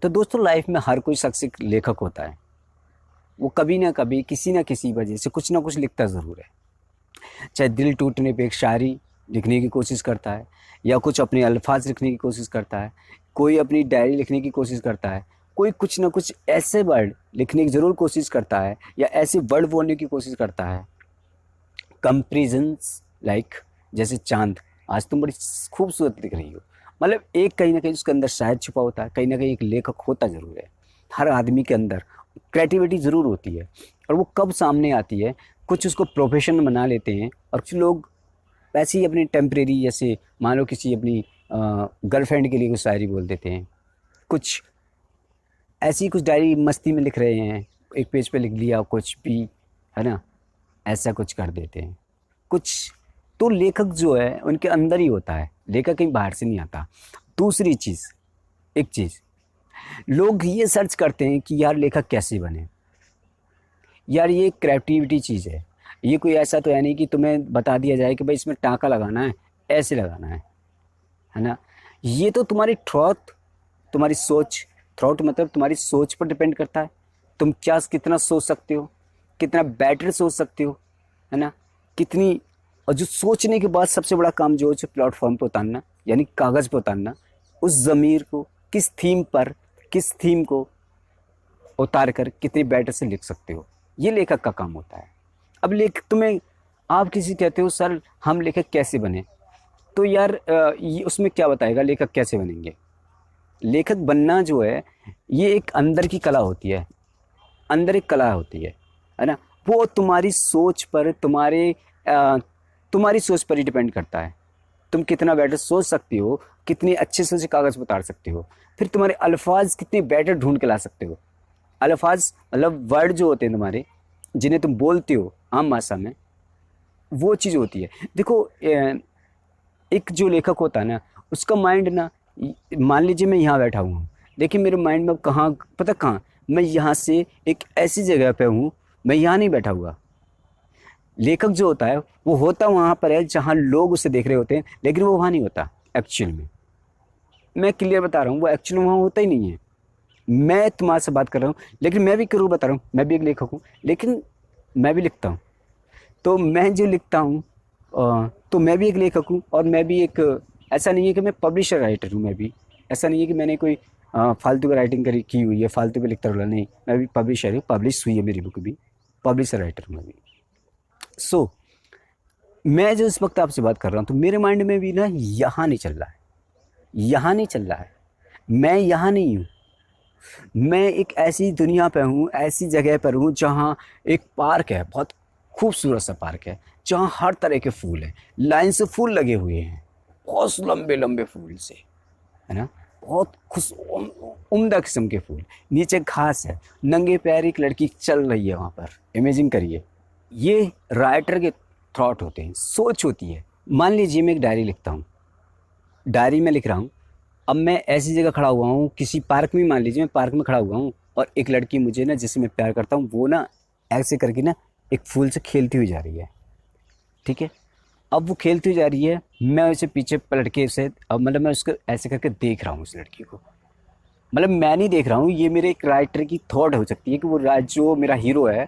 तो दोस्तों लाइफ में हर कोई शख्स एक लेखक होता है। वो कभी ना कभी किसी ना किसी वजह से कुछ ना कुछ लिखता ज़रूर है। चाहे दिल टूटने पे एक शायरी लिखने की कोशिश करता है, या कुछ अपने अल्फाज लिखने की कोशिश करता है, कोई अपनी डायरी लिखने की कोशिश करता है, कोई कुछ ना कुछ ऐसे वर्ड लिखने की ज़रूर कोशिश करता है, या ऐसे वर्ड बोलने की कोशिश करता है। कंपेरिजन्स लाइक जैसे चाँद, आज तुम बड़ी खूबसूरत दिख रही हो। मतलब एक कहीं न कहीं उसके अंदर शायद छुपा होता है, कहीं न कहीं एक लेखक होता ज़रूर है। हर आदमी के अंदर क्रिएटिविटी ज़रूर होती है, और वो कब सामने आती है, कुछ उसको प्रोफ़ेशन बना लेते हैं, और कुछ लोग वैसे ही अपनी टेम्परेरी, जैसे मान लो किसी अपनी गर्लफ्रेंड के लिए कुछ शायरी बोल देते हैं। कुछ ऐसी कुछ डायरी मस्ती में लिख रहे हैं, एक पेज पे लिख लिया कुछ भी, है ना? ऐसा कुछ कर देते हैं। कुछ तो लेखक जो है उनके अंदर ही होता है, लेखक कहीं बाहर से नहीं आता। दूसरी चीज़, एक चीज़, लोग ये सर्च करते हैं कि यार लेखक कैसे बने? यार ये क्रिएटिविटी चीज़ है। ये कोई ऐसा तो है नहीं कि तुम्हें बता दिया जाए कि भाई इसमें टाँका लगाना है, ऐसे लगाना है ना? ये तो तुम्हारी थॉट, तुम्हारी सोच, थॉट मतलब तुम्हारी सोच पर डिपेंड करता है। तुम क्या कितना सोच सकते हो, कितना बेटर सोच सकते हो, है ना? कितनी, और जो सोचने के बाद सबसे बड़ा काम जो है उसे प्लेटफॉर्म पे उतारना, यानी कागज़ पे उतारना। उस ज़मीर को किस थीम पर, किस थीम को उतार कर कितनी बेटर से लिख सकते हो, ये लेखक का काम होता है। अब लेख तुम्हें, आप किसी कहते हो सर हम लेखक कैसे बने, तो यार ये उसमें क्या बताएगा लेखक कैसे बनेंगे? लेखक बनना जो है ये एक अंदर की कला होती है, अंदर एक कला होती है ना? वो तुम्हारी सोच पर, तुम्हारी सोच पर ही डिपेंड करता है। तुम कितना बेटर सोच सकती हो, कितनी अच्छे से उसे कागज़ पे उतार सकते हो, फिर तुम्हारे अल्फाज कितने बेटर ढूंढ के ला सकते हो। अल्फाज मतलब वर्ड जो होते हैं तुम्हारे, जिन्हें तुम बोलते हो आम भाषा में, वो चीज़ होती है। देखो एक जो लेखक होता है ना, उसका माइंड ना, मान लीजिए मैं यहाँ बैठा हुआ हूँ, लेकिन मेरे माइंड में अब कहाँ, पता कहाँ, मैं यहाँ से एक ऐसी जगह पे हूँ, मैं यहाँ नहीं बैठा हुआ। लेखक जो होता है वो होता वहाँ पर है जहाँ लोग उसे देख रहे होते हैं, लेकिन वो वहाँ नहीं होता एक्चुअल में। मैं क्लियर बता रहा हूँ, वो एक्चुअल में वहाँ होता ही नहीं है। मैं तुम्हारे से बात कर रहा हूँ, लेकिन मैं भी जरूर बता रहा हूँ, मैं भी एक लेखक हूँ, लेकिन मैं भी लिखता हूँ। तो मैं जो लिखता हूँ, तो मैं भी एक लेखक हूँ, और मैं भी एक, ऐसा नहीं है कि मैं पब्लिशर राइटर हूँ। मैं भी, ऐसा नहीं है कि मैंने कोई फालतू की राइटिंग करी की हुई है, फालतू पे लिखता रहा, नहीं, मैं भी पब्लिशर हूँ, पब्लिश हुई है मेरी बुक भी, पब्लिशर राइटर हूँ मैं भी। सो मैं जो इस वक्त आपसे बात कर रहा हूँ, तो मेरे माइंड में भी ना यहाँ नहीं चल रहा है, यहाँ नहीं चल रहा है, मैं यहाँ नहीं हूँ। मैं एक ऐसी दुनिया पे हूँ, ऐसी जगह पर हूँ जहाँ एक पार्क है, बहुत खूबसूरत सा पार्क है, जहाँ हर तरह के फूल हैं, लाइन से फूल लगे हुए हैं, बहुत लंबे लंबे फूल से, है ना? बहुत खुश उम्दा किस्म के फूल, नीचे घास है, नंगे पैर एक लड़की चल रही है वहाँ पर। इमेजिन करिए, ये राइटर के थॉट होते हैं, सोच होती है। मान लीजिए मैं एक डायरी लिखता हूँ, डायरी में लिख रहा हूँ, अब मैं ऐसी जगह खड़ा हुआ हूँ, किसी पार्क में, मान लीजिए मैं पार्क में खड़ा हुआ हूँ, और एक लड़की मुझे ना, जिससे मैं प्यार करता हूँ, वो ना ऐसे करके ना एक फूल से खेलती हुई जा रही है, ठीक है? अब वो खेलती हुई जा रही है, मैं उसे पीछे पलट के उसे, अब मतलब मैं उसको ऐसे करके देख रहा हूँ उस लड़की को। मतलब मैं नहीं देख रहा हूँ, ये मेरे एक राइटर की थॉट हो सकती है कि वो जो मेरा हीरो है,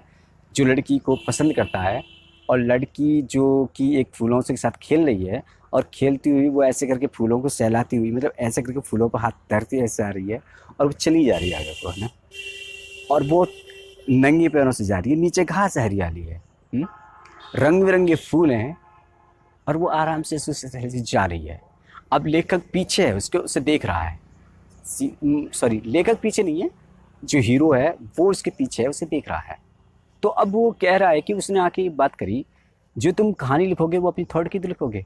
जो लड़की को पसंद करता है, और लड़की जो कि एक फूलों से के साथ खेल रही है, और खेलती हुई वो ऐसे करके फूलों को सहलाती हुई, मतलब ऐसे करके फूलों पर हाथ धरती ऐसे आ रही है, और वो चली जा रही है आगे को, है ना? और वो नंगे पैरों से जा रही है, नीचे घास हरियाली है, रंग बिरंगे फूल हैं, और वो आराम से उससे जा रही है। अब लेखक पीछे है उसके, उसे देख रहा है। सॉरी, लेखक पीछे नहीं है, जो हीरो है वो उसके पीछे है, उसे देख रहा है। तो अब वो कह रहा है कि उसने आके ये बात करी, जो तुम कहानी लिखोगे वो अपनी थॉट की तो लिखोगे,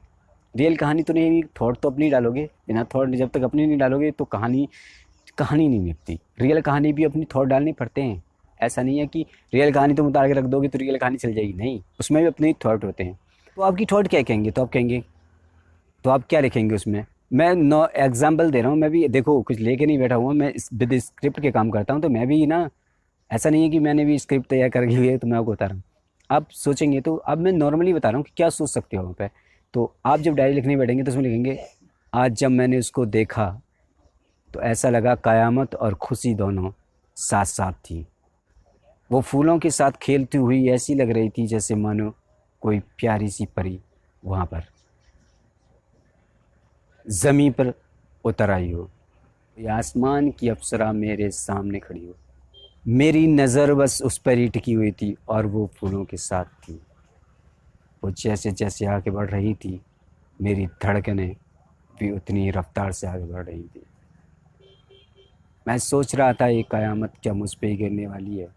रियल कहानी तो नहीं, थॉट तो अपनी डालोगे। बिना थॉट जब तक अपनी नहीं डालोगे तो कहानी, कहानी नहीं लिखती। रियल कहानी भी अपनी थॉट डालनी पड़ते हैं। ऐसा नहीं है कि रियल कहानी तुम उतार के रख दोगे तो रियल कहानी चल जाएगी, नहीं, उसमें भी अपने थॉट होते हैं। तो आपकी थॉट क्या कहेंगे, तो आप कहेंगे, तो आप क्या लिखेंगे उसमें? मैं नो एग्जाम्पल दे रहा हूँ, मैं भी देखो कुछ लेके नहीं बैठा हुआ, मैं विद स्क्रिप्ट के काम करता हूँ, तो मैं भी ना, ऐसा नहीं है कि मैंने भी स्क्रिप्ट तैयार करके हुई है तो मैं आपको बता रहा हूँ। आप सोचेंगे तो, अब मैं नॉर्मली बता रहा हूँ कि क्या सोच सकते हो वहाँ पे। तो आप जब डायरी लिखने बैठेंगे तो उसमें लिखेंगे, आज जब मैंने उसको देखा तो ऐसा लगा कयामत और खुशी दोनों साथ साथ थी। वो फूलों के साथ खेलती हुई ऐसी लग रही थी जैसे मानो कोई प्यारी सी परी वहाँ पर ज़मीं पर उतर आई हो, या आसमान की अप्सरा मेरे सामने खड़ी हो। मेरी नज़र बस उस पर ही टिकी हुई थी और वो फूलों के साथ थी। वो जैसे जैसे आगे बढ़ रही थी, मेरी धड़कनें भी उतनी ही रफ्तार से आगे बढ़ रही थी। मैं सोच रहा था ये क़यामत क्या मुझ पे ही गिरने वाली है।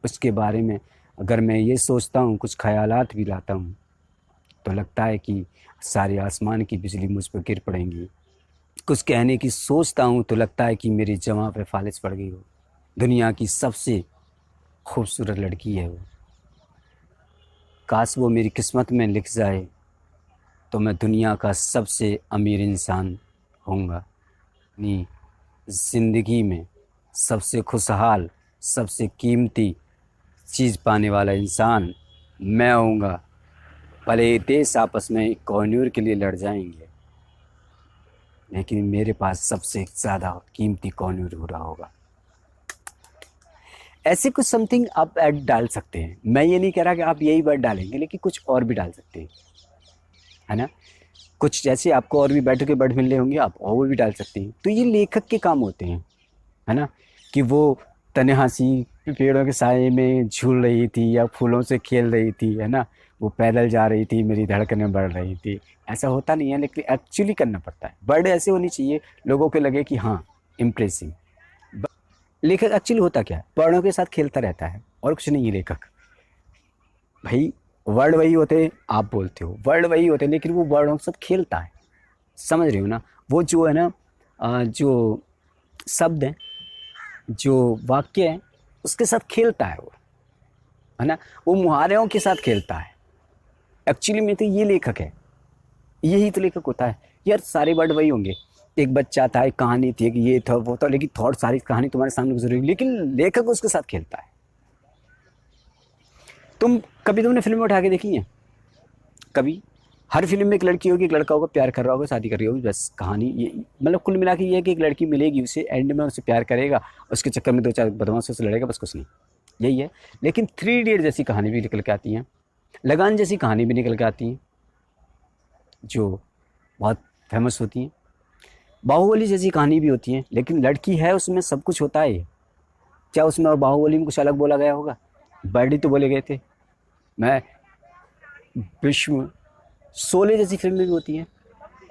उसके बारे में अगर मैं ये सोचता हूँ, कुछ ख़यालात भी लाता हूँ, तो लगता है कि सारे आसमान की बिजली मुझ पर गिर पड़ेंगी। कुछ कहने की सोचता हूँ तो लगता है कि मेरी जवां पे फालिज पड़ गई हो। दुनिया की सबसे खूबसूरत लड़की है वो। काश वो मेरी किस्मत में लिख जाए तो मैं दुनिया का सबसे अमीर इंसान होऊंगा। अपनी ज़िंदगी में सबसे खुशहाल, सबसे कीमती चीज़ पाने वाला इंसान मैं होऊंगा। भले ये देश आपस में एक कोहिनूर के लिए लड़ जाएंगे, लेकिन मेरे पास सबसे ज़्यादा कीमती कोहिनूर हो रहा होगा। ऐसे कुछ समथिंग आप ऐड डाल सकते हैं। मैं ये नहीं कह रहा कि आप यही वर्ड डालेंगे, लेकिन कुछ और भी डाल सकते हैं, है ना। कुछ जैसे आपको और भी बेटर के वर्ड मिल रहे होंगे, आप और भी डाल सकते हैं। तो ये लेखक के काम होते हैं, है ना, कि वो तन्हासी पेड़ों के साए में झूल रही थी या फूलों से खेल रही थी, है ना, वो पैदल जा रही थी, मेरी धड़कनें बढ़ रही थी। ऐसा होता नहीं है, लेकिन एक्चुअली करना पड़ता है। वर्ड ऐसे होनी चाहिए लोगों को लगे कि हाँ इम्प्रेसिव। लेखक एक्चुअली होता क्या है, वर्णों के साथ खेलता रहता है और कुछ नहीं है लेखक। भाई वर्ड वही होते हैं, आप बोलते हो वर्ड वही होते हैं, लेकिन वो वर्डों के साथ खेलता है। समझ रहे हो ना। वो जो है ना, जो शब्द हैं, जो वाक्य है, उसके साथ खेलता है वो, है ना। वो मुहावरों के साथ खेलता है। एक्चुअली में तो ये लेखक है, यही तो लेखक होता है यार। सारे वर्ड वही होंगे, एक बच्चा था, एक कहानी थी, कि ये था वो था, लेकिन थॉट सारी कहानी तुम्हारे सामने गुजर रही है, लेकिन लेखक उसके साथ खेलता है। तुमने फिल्में उठा के देखी हैं कभी? हर फिल्म में एक लड़की होगी, एक लड़का होगा, प्यार कर रहा होगा, शादी कर रही होगी, बस कहानी ये, मतलब कुल मिला के ये है कि एक लड़की मिलेगी उसे, एंड में उससे प्यार करेगा, उसके चक्कर में दो चार बदमाशों से लड़ेगा, बस कुछ नहीं, यही है। लेकिन 3 इडियट जैसी कहानी भी निकल के आती हैं, लगान जैसी कहानी भी निकल के आती हैं जो बहुत फेमस होती हैं, बाहुबली जैसी कहानी भी होती है। लेकिन लड़की है उसमें, सब कुछ होता है। क्या उसमें और बाहुबली में कुछ अलग बोला गया होगा? बर्डी तो बोले गए थे। मैं विश्व शोले जैसी फिल्में भी होती हैं,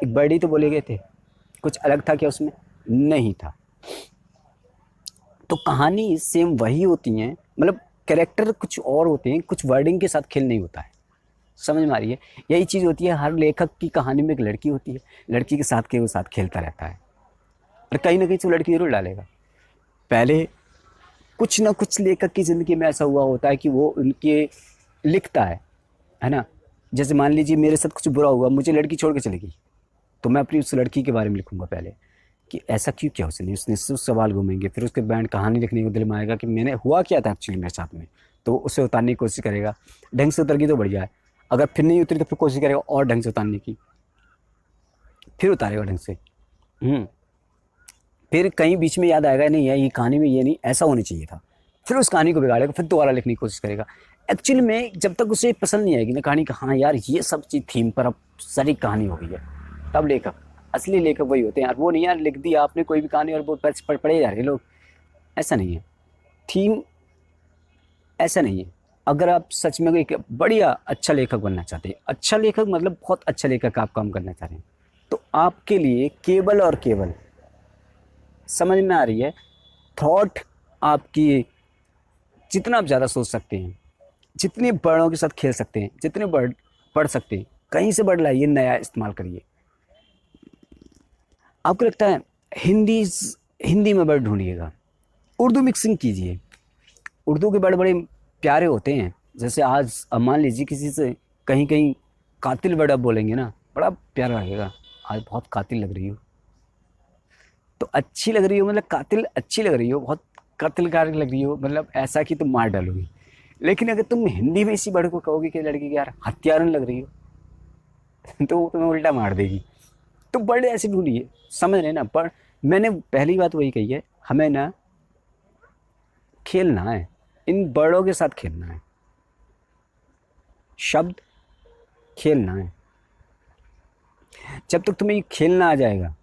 एक बर्डी तो बोले गए थे। कुछ अलग था क्या उसमें? नहीं था। तो कहानी सेम वही होती हैं, मतलब कैरेक्टर कुछ और होते हैं, कुछ वर्डिंग के साथ खेल नहीं होता है। समझ में आ रही है? यही चीज़ होती है, हर लेखक की कहानी में एक लड़की होती है, लड़की के साथ के साथ खेलता रहता है, और कहीं ना कहीं से लड़की जरूर डालेगा। पहले कुछ ना कुछ लेखक की ज़िंदगी में ऐसा हुआ होता है कि वो उनके लिखता है ना। जैसे मान लीजिए मेरे साथ कुछ बुरा हुआ, मुझे लड़की छोड़ के चली गई, तो मैं अपनी उस लड़की के बारे में लिखूंगा पहले, कि ऐसा क्यों किया उसने सवाल घूमेंगे। फिर उसके बैंड कहानी लिखने को दिल में आएगा कि मैंने हुआ क्या था एक्चुअली मेरे साथ में, तो उसे उतारने की कोशिश करेगा। ढंग से उतर गई तो बढ़िया है, अगर फिर नहीं उतरी तो फिर कोशिश करेगा और ढंग से उतारने की, फिर उतारेगा ढंग से। फिर कहीं बीच में याद आएगा नहीं यार ये कहानी में ये नहीं, ऐसा होनी चाहिए था, फिर उस कहानी को बिगाड़ेगा, फिर दोबारा लिखने की कोशिश करेगा। एक्चुअली में जब तक उसे पसंद नहीं आएगी ना कहानी का, हाँ यार ये सब चीज़ थीम पर अब सारी कहानी हो गई है, तब लेखक, असली लेखक वही होते हैं यार। वो नहीं यार लिख दी आपने कोई भी कहानी और वो पढ़े जा रहे लोग, ऐसा नहीं है। थीम ऐसा नहीं है। अगर आप सच में एक बढ़िया अच्छा लेखक बनना चाहते हैं, अच्छा लेखक मतलब बहुत अच्छा लेखक आप काम करना चाह रहे हैं, तो आपके लिए केवल और केवल, समझ में आ रही है, थॉट आपकी जितना आप ज़्यादा सोच सकते हैं, जितने वर्डों के साथ खेल सकते हैं, जितने वर्ड पढ़ सकते हैं, कहीं से वर्ड लाइए, नया इस्तेमाल करिए। आपको लगता है हिंदी में वर्ड ढूंढिएगा, उर्दू मिक्सिंग कीजिए। उर्दू के वर्ड बड़े प्यारे होते हैं। जैसे आज अब मान लीजिए किसी से कहीं कहीं कातिल वर्ड आप बोलेंगे ना, बड़ा प्यारा लगेगा, आज बहुत कातिल लग रही हो, तो अच्छी लग रही हो मतलब कातिल अच्छी लग रही हो, बहुत कत्लकार लग रही हो, मतलब ऐसा कि तुम मार डालोगी। लेकिन अगर तुम हिंदी में इसी वर्ड को कहोगे कि लड़की की यार हत्यारन लग रही हो तो वो तुम्हें उल्टा मार देगी। तो वर्ड ऐसे ढूंढिए, समझ रहे ना। पर मैंने पहली बात वही कही है, हमें ना खेलना है, इन वर्डों के साथ खेलना है, शब्द खेलना है। जब तक तुम्हें ये खेलना आ जाएगा,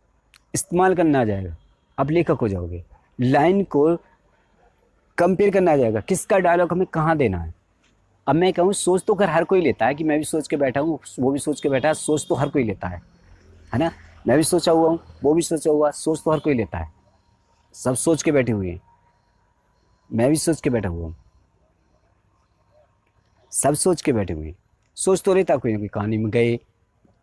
इस्तेमाल करना आ जाएगा, आप लेखक हो जाओगे। लाइन को कंपेयर करना आ जाएगा, किसका डायलॉग हमें कहाँ देना है। अब मैं कहूँ, सोच तो कर हर कोई लेता है कि मैं भी सोच के बैठा हूँ, वो भी सोच के बैठा है, सोच तो हर कोई लेता है ना। मैं भी सोचा हुआ हूँ, वो भी सोचा हुआ, सोच तो हर कोई लेता है। सब सोच के बैठे हुए हैं, मैं भी सोच के बैठा हुआ हूँ, सब सोच के बैठे हुए हैं। सोच तो लेता कोई ना कोई, कहानी में गए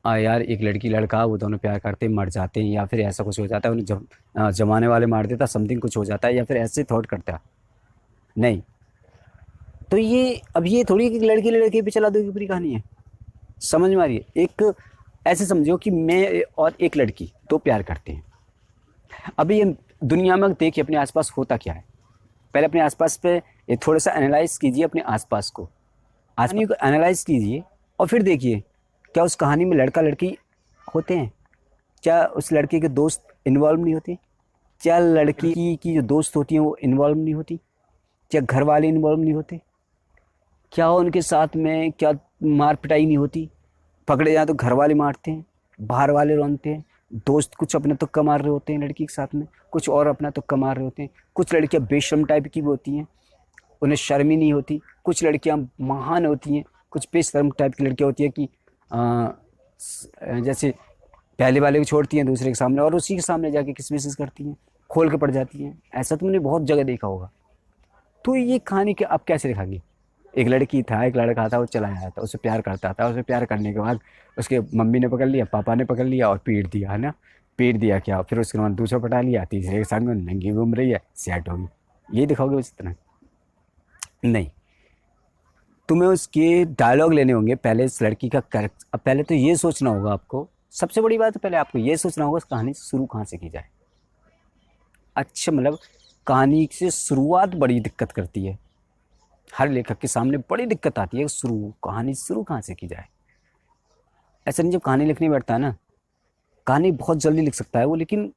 यार एक लड़की लड़का वो दोनों प्यार करते मर जाते हैं, या फिर ऐसा कुछ हो जाता है, उन्हें जब जमाने वाले मार देता, समथिंग कुछ हो जाता है, या फिर ऐसे थॉट करता नहीं। तो ये अब ये थोड़ी कि लड़की लड़के पे चला दो की पूरी कहानी है, समझ में आ रही है। एक ऐसे समझो कि मैं और एक लड़की तो प्यार करते हैं। अभी ये दुनिया में देखिए अपने आसपास होता क्या है, पहले अपने आसपास पे ये थोड़ा सा एनालाइज कीजिए, अपने आसपास को, कहानी को एनालाइज कीजिए, और फिर देखिए क्या उस कहानी में लड़का लड़की होते हैं, क्या उस लड़के के दोस्त इन्वॉल्व नहीं होते, क्या लड़की की जो दोस्त होती हैं वो इन्वॉल्व नहीं होती, क्या घर वाले इन्वॉल्व नहीं होते, क्या उनके साथ में क्या मार पिटाई नहीं होती, पकड़े जाए तो घर वाले मारते हैं, बाहर वाले रोनते हैं, दोस्त कुछ अपना तुक्का मार रहे होते हैं लड़की के साथ में, कुछ और अपना तुक्का मार रहे होते हैं। कुछ लड़कियां बेशर्म टाइप की भी होती हैं, उन्हें शर्म ही नहीं होती। कुछ लड़कियां महान होती हैं, कुछ बेशर्म टाइप की लड़कियां होती हैं कि जैसे पहले वाले को छोड़ती हैं दूसरे के सामने, और उसी के सामने जाके किस विशेष करती हैं, खोल के पड़ जाती हैं। ऐसा तुमने बहुत जगह देखा होगा। तो ये कहानी के आप कैसे दिखाएंगे, एक लड़की था, एक लड़का था, वो चला आया था, उससे प्यार करता था, उससे प्यार करने के बाद उसके मम्मी ने पकड़ लिया, पापा ने पकड़ लिया और पीट दिया, है ना। पीट दिया क्या, फिर उसके बाद दूसरा पटा लिया, तीसरे के साथ में नंगी घूम रही है, सेट होगी। ये दिखाओगे उस तरह नहीं, तुम्हें उसके डायलॉग लेने होंगे पहले इस लड़की का करेक्ट। अब पहले तो ये सोचना होगा आपको, सबसे बड़ी बात है पहले आपको ये सोचना होगा इस कहानी शुरू कहाँ से की जाए। अच्छा, मतलब कहानी से शुरुआत बड़ी दिक्कत करती है, हर लेखक के सामने बड़ी दिक्कत आती है, कहानी शुरू कहाँ से की जाए। ऐसा नहीं, जब कहानी लिखने बैठता है ना, कहानी बहुत जल्दी लिख सकता है वो, लेकिन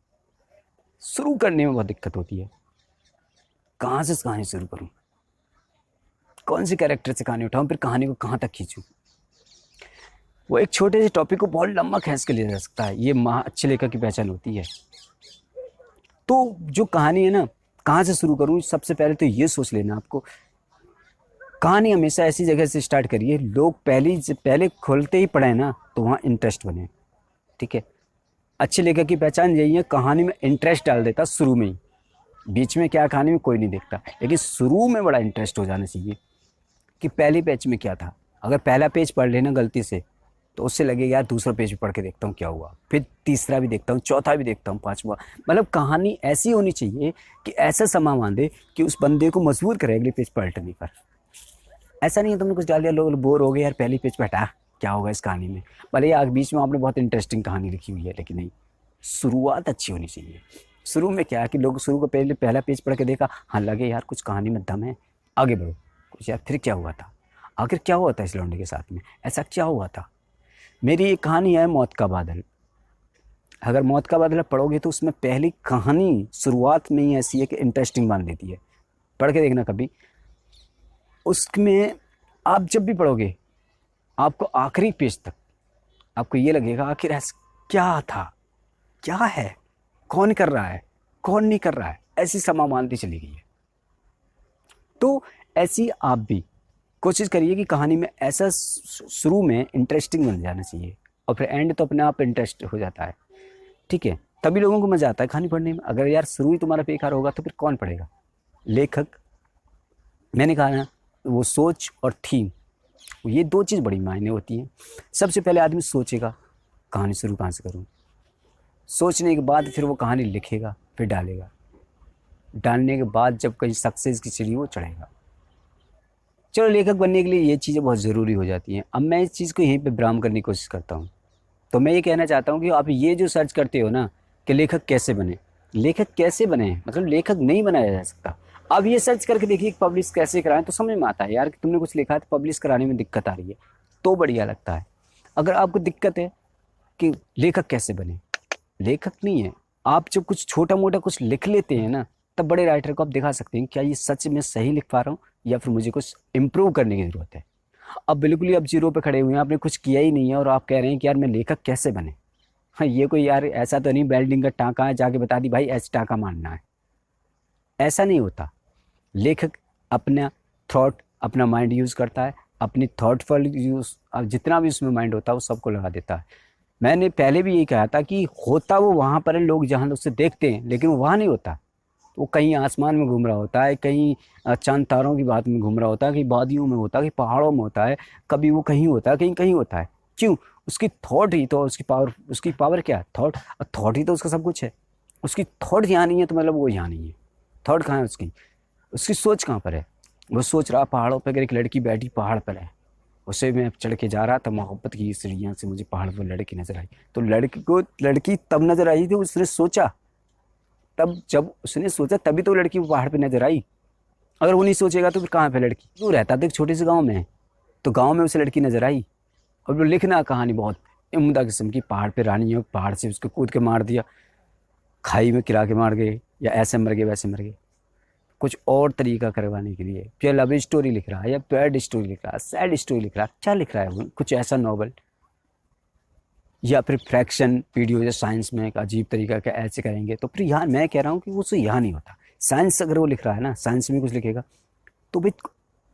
शुरू करने में बहुत दिक्कत होती है। कहाँ से कहानी शुरू करूँ, कौन से कैरेक्टर से कहानी उठाऊँ, फिर कहानी को कहाँ तक खींचूँ। वो एक छोटे से टॉपिक को बहुत लंबा खींच के लिया जा सकता है, ये अच्छे लेखक की पहचान होती है। तो जो कहानी है ना, कहाँ से शुरू करूँ, सबसे पहले तो ये सोच लेना आपको, कहानी हमेशा ऐसी जगह से स्टार्ट करिए लोग पहले खोलते ही पढ़े ना तो वहाँ इंटरेस्ट बने। ठीक है, अच्छे लेखक की पहचान यही है, कहानी में इंटरेस्ट डाल देता शुरू में ही, बीच में क्या कहानी में कोई नहीं देखता, लेकिन शुरू में बड़ा इंटरेस्ट हो जाना चाहिए कि पहले पेज में क्या था। अगर पहला पेज पढ़ लेना गलती से तो उससे लगेगा यार दूसरा पेज भी पढ़ के देखता हूँ क्या हुआ, फिर तीसरा भी देखता हूँ, चौथा भी देखता हूँ, पांचवा। मतलब कहानी ऐसी होनी चाहिए कि ऐसा समा बांधे कि उस बंदे को मजबूर करे अगले पेज पलटने पर। ऐसा नहीं है तुमने कुछ डाल दिया, लोग बोर हो गए यार पहली पेज पे हटा, क्या होगा इस कहानी में, भले आगे बीच में आपने बहुत इंटरेस्टिंग कहानी लिखी हुई है, लेकिन नहीं, शुरुआत अच्छी होनी चाहिए। शुरू में क्या है कि लोग शुरू को पहला पेज पढ़ के देखा, हाँ लगे यार कुछ कहानी में दम है, आगे बढ़ो कुछ, यार फिर क्या हुआ था, आखिर क्या हुआ था इस लौंडे के साथ में, ऐसा क्या हुआ था। मेरी एक कहानी है मौत का बादल, अगर मौत का बादल पढ़ोगे तो उसमें पहली कहानी शुरुआत में ही ऐसी है कि इंटरेस्टिंग बन देती है, पढ़ के देखना कभी। उसमें आप जब भी पढ़ोगे आपको आखिरी पेज तक आपको ये लगेगा आखिर ऐसा क्या था, क्या है, कौन कर रहा है, कौन नहीं कर रहा है, ऐसी समा मानती चली गई है। तो ऐसी आप भी कोशिश करिए कि कहानी में ऐसा शुरू में इंटरेस्टिंग बन जाना चाहिए, और फिर एंड तो अपने आप इंटरेस्ट हो जाता है। ठीक है, तभी लोगों को मजा आता है कहानी पढ़ने में। अगर यार शुरू ही तुम्हारा बेकार होगा तो फिर कौन पढ़ेगा। लेखक, मैंने कहा ना, वो सोच और थीम, ये दो चीज़ बड़ी मायने होती हैं। सबसे पहले आदमी सोचेगा कहानी शुरू कहाँ से करूँ, सोचने के बाद फिर वो कहानी लिखेगा, फिर डालेगा, डालने के बाद जब कहीं सक्सेस की सीढ़ी वो चढ़ेगा। चलो, लेखक बनने के लिए ये चीज़ें बहुत ज़रूरी हो जाती हैं। अब मैं इस चीज़ को यहीं पे विराम करने की कोशिश करता हूँ। तो मैं ये कहना चाहता हूँ कि आप ये जो सर्च करते हो ना कि लेखक कैसे बने, लेखक कैसे बने, मतलब लेखक नहीं बनाया जा सकता। अब ये सर्च करके देखिए पब्लिश कैसे कराएं, तो समझ में आता है यार कि तुमने कुछ लिखा है तो पब्लिश कराने में दिक्कत आ रही है, तो बढ़िया लगता है। अगर आपको दिक्कत है कि लेखक कैसे बने, लेखक नहीं है। आप जब कुछ छोटा मोटा कुछ लिख लेते हैं ना, तब बड़े राइटर को आप दिखा सकते हैं क्या ये सच में सही लिख पा रहा हूँ या फिर मुझे कुछ इम्प्रूव करने की ज़रूरत है। अब बिल्कुल ही आप जीरो पे खड़े हुए हैं, आपने कुछ किया ही नहीं है और आप कह रहे हैं कि यार मैं लेखक कैसे बने। हाँ, ये कोई यार ऐसा तो नहीं वेल्डिंग का टाँका है जाके बता दी भाई ऐसे टाँका मारना है, ऐसा नहीं होता। लेखक अपना थॉट, अपना माइंड यूज़ करता है, अपनी थॉटफुल यूज़, अब जितना भी उसमें माइंड होता है वो सबको लगा देता है। मैंने पहले भी यही कहा था कि होता वो वहाँ पर है, लोग जहाँ उसे देखते हैं, लेकिन वो वहाँ नहीं होता। वो कहीं आसमान में घूम रहा होता है, कहीं चांद तारों की बात में घूम रहा होता है, कहीं वादियों में होता है, कहीं पहाड़ों में होता है, कभी वो कहीं होता है, कहीं कहीं होता है। क्यों? उसकी थॉट ही तो, उसकी पावर क्या है? थॉट। थॉट ही तो उसका सब कुछ है। उसकी थॉट यहाँ नहीं है तो मतलब वो यहाँ नहीं है। थॉट कहाँ है उसकी? उसकी सोच कहाँ पर है? वो सोच रहा पहाड़ों पर, अगर एक लड़की बैठी पहाड़ पर है, उसे मैं चढ़ के जा रहा था मोहब्बत की सीढ़ियाँ से, मुझे पहाड़ पर लड़की नजर आई। तो लड़की को लड़की तब नजर आई थी उसने सोचा, तब जब उसने सोचा तभी तो लड़की पहाड़ पे नजर आई। अगर वो नहीं सोचेगा तो फिर कहाँ पे लड़की? वो रहता था एक छोटे से गांव में, तो गांव में उसे लड़की नजर आई। और वो लिखना कहानी बहुत उम्दा किस्म की, पहाड़ पे रानी है, पहाड़ से उसको कूद के मार दिया, खाई में गिरा के मार गए, या ऐसे मर गए वैसे मर गए, कुछ और तरीका करवाने के लिए। क्या लव स्टोरी लिख रहा है या बैड स्टोरी लिख रहा है, सैड स्टोरी लिख रहा है, क्या लिख रहा है वो? कुछ ऐसा नॉवल या फिर फ्रैक्शन वीडियो या साइंस में एक अजीब तरीका का ऐसे करेंगे, तो फिर यहाँ मैं कह रहा हूँ कि वो यहाँ नहीं होता। साइंस अगर वो लिख रहा है ना, साइंस में कुछ लिखेगा तो भाई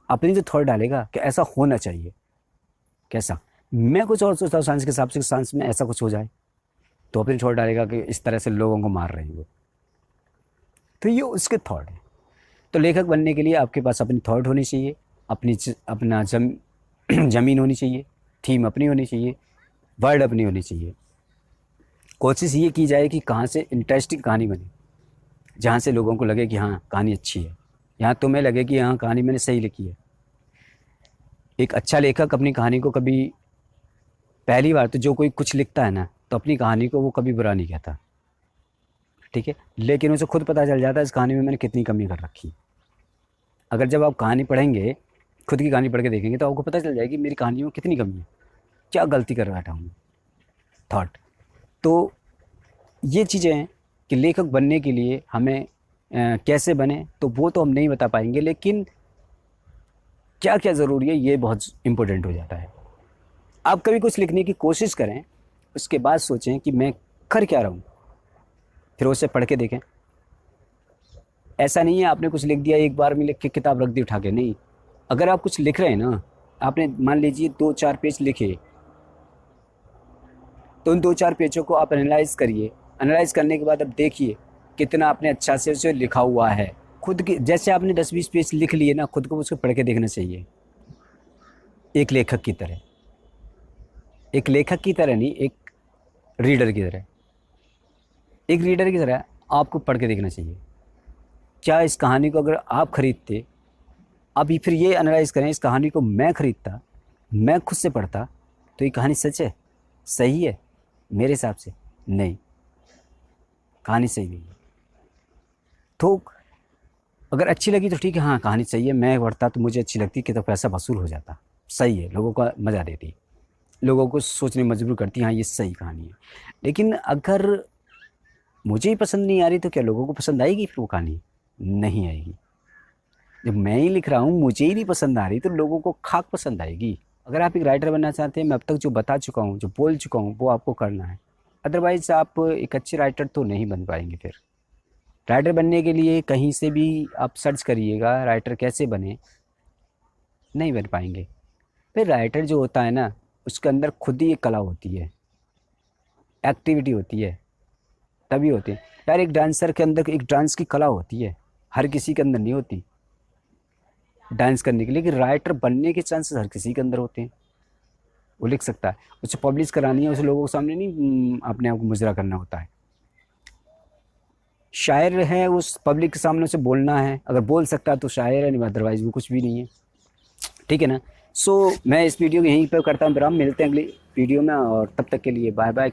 अपनी जो थॉट डालेगा कि ऐसा होना चाहिए। कैसा? मैं कुछ और सोचता हूँ साइंस के हिसाब से, साइंस में ऐसा कुछ हो जाए, तो अपनी थॉट डालेगा कि इस तरह से लोगों को मार रहे हैं वो, तो ये उसके थॉट है। तो लेखक बनने के लिए आपके पास अपनी थॉट होनी चाहिए, अपना ज़मीन होनी चाहिए, थीम अपनी होनी चाहिए, वर्ड अपनी होनी चाहिए। कोशिश ये की जाए कि कहाँ से इंटरेस्टिंग कहानी बने, जहाँ से लोगों को लगे कि हाँ कहानी अच्छी है, यहाँ तुम्हें लगे कि हाँ कहानी मैंने सही लिखी है। एक अच्छा लेखक अपनी कहानी को कभी, पहली बार तो जो कोई कुछ लिखता है ना, तो अपनी कहानी को वो कभी बुरा नहीं कहता, ठीक है, लेकिन उसे खुद पता चल जाता है इस कहानी में मैंने कितनी कमी कर रखी। अगर जब आप कहानी पढ़ेंगे, खुद की कहानी पढ़ के देखेंगे, तो आपको पता चल जाएगी मेरी कहानी में कितनी कमी है, क्या गलती कर बैठा हूँ। थॉट। तो ये चीज़ें हैं कि लेखक बनने के लिए हमें कैसे बने, तो वो तो हम नहीं बता पाएंगे, लेकिन क्या क्या ज़रूरी है ये बहुत इम्पोर्टेंट हो जाता है। आप कभी कुछ लिखने की कोशिश करें, उसके बाद सोचें कि मैं कर क्या रहा हूँ, फिर उसे पढ़ के देखें। ऐसा नहीं है आपने कुछ लिख दिया एक बार में लिख के किताब रख दी उठा के, नहीं। अगर आप कुछ लिख रहे हैं ना, आपने मान लीजिए 2-4 पेज लिखे, तो उन 2-4 पेजों को आप एनालाइज करिए। एनालाइज करने के बाद अब देखिए कितना आपने अच्छा से उसे लिखा हुआ है। खुद के जैसे आपने 10-20 पेज लिख लिए ना, खुद को उसको पढ़ के देखना चाहिए, एक लेखक की तरह। एक लेखक की तरह नहीं, एक रीडर की तरह। एक रीडर की तरह आपको पढ़ के देखना चाहिए, क्या इस कहानी को अगर आप खरीदते, अभी फिर ये एनालाइज करें, इस कहानी को मैं खरीदता, मैं खुद से पढ़ता, तो ये कहानी सच है, सही है? मेरे हिसाब से नहीं, कहानी सही नहीं है। तो अगर अच्छी लगी तो ठीक है, हाँ कहानी सही है, मैं पढ़ता तो मुझे अच्छी लगती कि तो पैसा वसूल हो जाता, सही है, लोगों का मज़ा देती, लोगों को सोचने मजबूर करती, हाँ ये सही कहानी है। लेकिन अगर मुझे ही पसंद नहीं आ रही तो क्या लोगों को पसंद आएगी? फिर वो कहानी नहीं आएगी। जब मैं ही लिख रहा हूँ, मुझे ही नहीं पसंद आ रही, तो लोगों को खाक पसंद आएगी। अगर आप एक राइटर बनना चाहते हैं, मैं अब तक जो बता चुका हूँ, जो बोल चुका हूँ, वो आपको करना है। अदरवाइज़ आप एक अच्छे राइटर तो नहीं बन पाएंगे। फिर राइटर बनने के लिए कहीं से भी आप सर्च करिएगा राइटर कैसे बने, नहीं बन पाएंगे। फिर राइटर जो होता है ना, उसके अंदर खुद ही एक कला होती है, एक्टिविटी होती है, तभी होती है। यार एक डांसर के अंदर एक डांस की कला होती है, हर किसी के अंदर नहीं होती डांस करने के लिए। लेकिन राइटर बनने के चांसेस हर किसी के अंदर होते हैं, वो लिख सकता है। उसे पब्लिश करानी है, उसे लोगों के सामने नहीं अपने आप को मुजरा करना होता है। शायर है, उस पब्लिक के सामने उसे बोलना है, अगर बोल सकता है तो शायर है, नहीं अदरवाइज वो कुछ भी नहीं है, ठीक है ना। सो मैं इस वीडियो को यहीं पर करता हूँ विराम, मिलते हैं अगली वीडियो में, और तब तक के लिए बाय बाय।